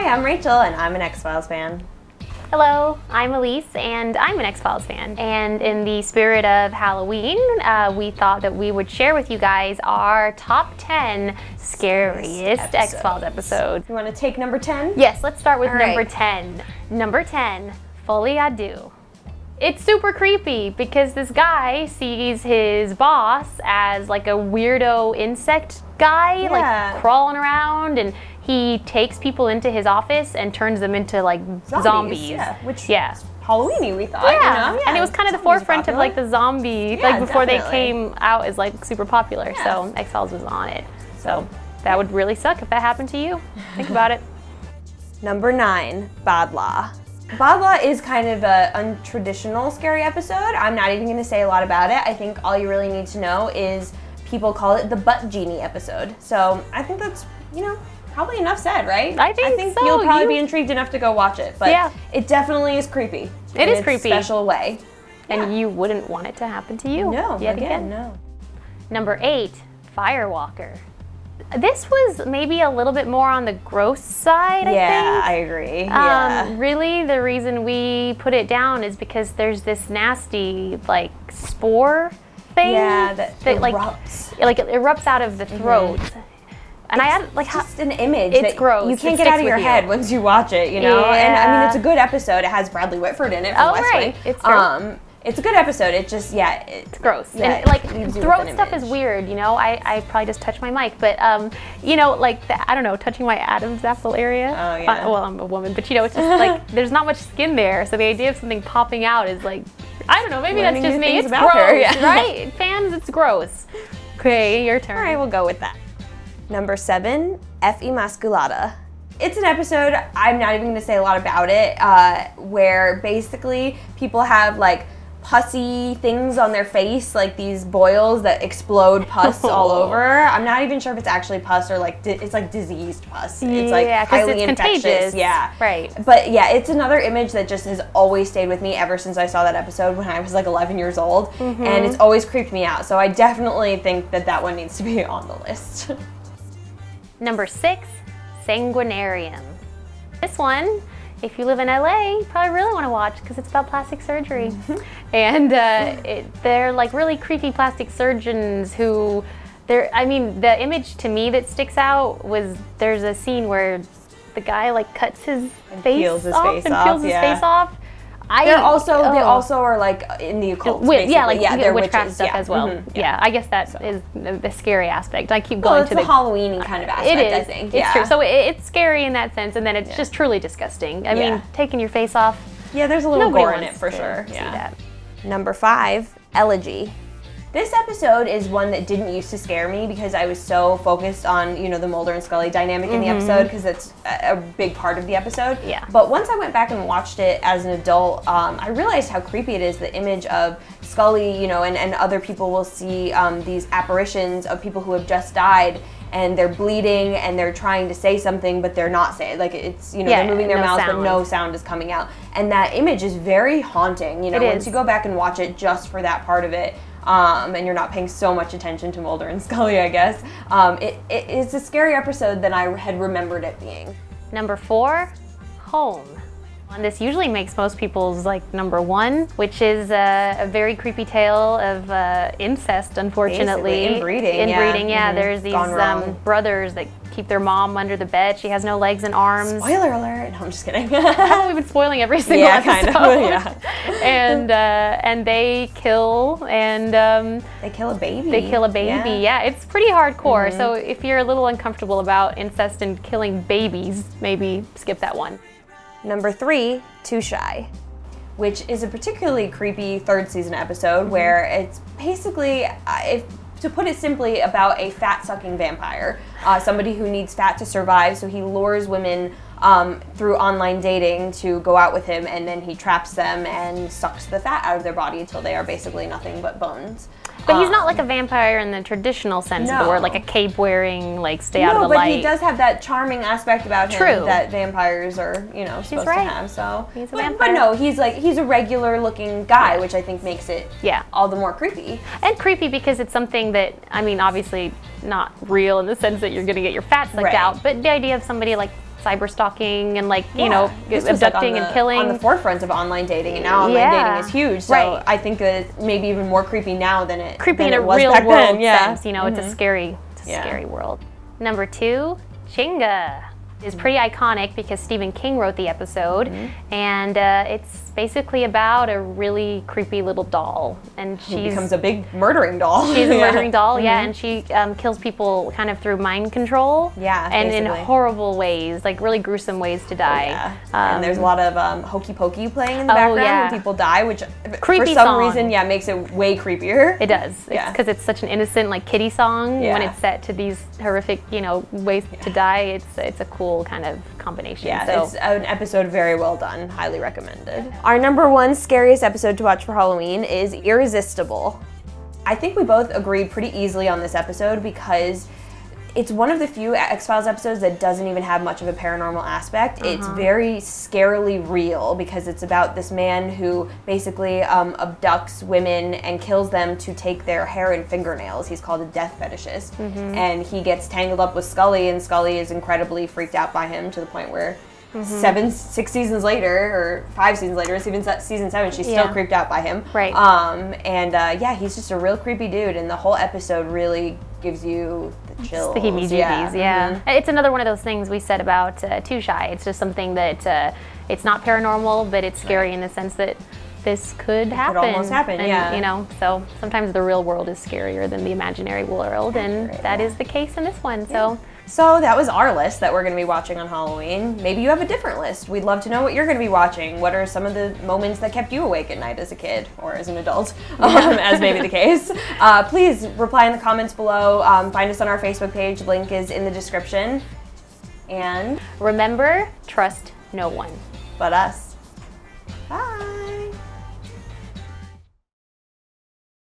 Hi, I'm Rachel, and I'm an X-Files fan. Hello, I'm Elise, and I'm an X-Files fan. And in the spirit of Halloween, we thought that we would share with you guys our top 10 scariest X-Files episodes. You want to take number 10? Yes, let's start with All number right. 10. Number 10, Foley. It's super creepy because this guy sees his boss as like a weirdo insect guy, like crawling around, and he takes people into his office and turns them into like zombies. Yeah, which Halloween-y we thought. Yeah. You know? And it was kind of the forefront of like the zombie, like before they came out as like super popular. Yeah. So X-Files was on it. So that would really suck if that happened to you. Think about it. Number 9, Bad Law. Bad Law is kind of an untraditional scary episode. I'm not even going to say a lot about it. I think all you really need to know is people call it the Butt Genie episode. So I think that's, you know, probably enough said, right? I think so. You'll probably be intrigued enough to go watch it. But it definitely is creepy. It is creepy. In a special way. And you wouldn't want it to happen to you. No, yet again. No. Number 8, Firewalker. This was maybe a little bit more on the gross side, I think. Yeah, I agree. Really, the reason we put it down is because there's this nasty, like, spore thing. Yeah, that erupts. Like, it erupts out of the throat. And I had, like, just an image. It's gross. You can't get out of your head once you watch it, you know? Yeah. And I mean, it's a good episode. It has Bradley Whitford in it from West Wing. It's true. It's a good episode. It just, it's gross. Yeah, and like throat stuff is weird, you know. I probably just touched my mic, but you know, like I don't know, touching my Adam's apple area. Oh yeah. Well, I'm a woman, but you know, it's just like there's not much skin there, so the idea of something popping out is like, I don't know, maybe that's just me. It's gross, right? Fans, it's gross. Okay, your turn. All right, we'll go with that. Number 7, Femas Gulotta. It's an episode, I'm not even going to say a lot about it, where basically people have like pussy things on their face, like these boils that explode pus all over. I'm not even sure if it's actually pus or like it's like diseased pus. It's like highly infectious. Contagious. Yeah. Right. But yeah, it's another image that just has always stayed with me ever since I saw that episode when I was like 11 years old, and it's always creeped me out. So I definitely think that that one needs to be on the list. Number 6, Sanguinarium. This one, if you live in LA, you probably really want to watch because it's about plastic surgery. And they're like really creepy plastic surgeons who, I mean, the image to me that sticks out was there's a scene where the guy like cuts his face off and peels his face off. They also are like in the occult. They're witchcraft stuff as well. Yeah, I guess that is the scary aspect. I keep going to the Halloween kind of aspect. It is. I think. It's true. So it's scary in that sense, and then it's just truly disgusting. I mean, taking your face off. Yeah, there's a little gore in it for sure. Yeah. Number 5, Elegy. This episode is one that didn't used to scare me because I was so focused on, you know, the Mulder and Scully dynamic in the episode because that's a big part of the episode. Yeah. But once I went back and watched it as an adult, I realized how creepy it is, the image of Scully, you know, and other people will see these apparitions of people who have just died and they're bleeding and they're trying to say something but they're not saying, like it's, you know, they're moving their mouths but no sound is coming out. And that image is very haunting, you know, once you go back and watch it just for that part of it. And you're not paying so much attention to Mulder and Scully, I guess. It's a scary episode than I had remembered it being. Number 4, Home. And this usually makes most people's like number 1, which is a very creepy tale of incest, unfortunately. Basically, inbreeding. Inbreeding, yeah. There's these brothers that keep their mom under the bed. She has no legs and arms. Spoiler alert! No, I'm just kidding. We've been spoiling every single episode. Kind of. And they kill and they kill a baby. They kill a baby. Yeah, it's pretty hardcore. So if you're a little uncomfortable about incest and killing babies, maybe skip that one. Number 3, Too Shy, which is a particularly creepy 3rd season episode where it's basically, to put it simply, about a fat-sucking vampire, somebody who needs fat to survive, so he lures women through online dating to go out with him, and then he traps them and sucks the fat out of their body until they are basically nothing but bones. But he's not like a vampire in the traditional sense of the word, like a cape-wearing, like stay out of the light. No, but he does have that charming aspect about him that vampires are, you know, supposed to have. So, he's a vampire. But no, he's a regular-looking guy, which I think makes it all the more creepy. And creepy because it's something that, I mean, obviously not real in the sense that you're going to get your fat sucked out, but the idea of somebody like cyber stalking and like, you know, abducting and killing. On the forefront of online dating, and now online dating is huge. So I think that it's maybe even more creepy now than it creepy than in it a was real back world then. sense. You know, it's a scary world. Number 2, Chinga. Is pretty iconic because Stephen King wrote the episode, and it's basically about a really creepy little doll, and she becomes a big murdering doll. She's a murdering doll, and she kills people kind of through mind control, and in horrible ways, like really gruesome ways to die. And there's a lot of hokey pokey playing in the background when people die, which for some reason, makes it way creepier. It does, because it's such an innocent like kiddie song. When it's set to these horrific, you know, ways to die, it's a cool kind of combination. So it's an episode very well done. Highly recommended. Our number 1 scariest episode to watch for Halloween is Irresistible. I think we both agreed pretty easily on this episode because it's one of the few X-Files episodes that doesn't even have much of a paranormal aspect. It's very scarily real because it's about this man who basically abducts women and kills them to take their hair and fingernails. He's called a death fetishist. And he gets tangled up with Scully, and Scully is incredibly freaked out by him to the point where 6 seasons later, or 5 seasons later, even season 7, she's still creeped out by him. He's just a real creepy dude, and the whole episode really gives you the chills. The heebie-jeebies, It's another one of those things we said about Too Shy. It's just something that it's not paranormal, but it's scary in the sense that this could happen. It could almost happen, and, you know, so sometimes the real world is scarier than the imaginary world, and that is the case in this one. So that was our list that we're going to be watching on Halloween. Maybe you have a different list. We'd love to know what you're going to be watching. What are some of the moments that kept you awake at night as a kid or as an adult, as may be the case. Please reply in the comments below. Find us on our Facebook page. Link is in the description. And remember, trust no one but us. Bye.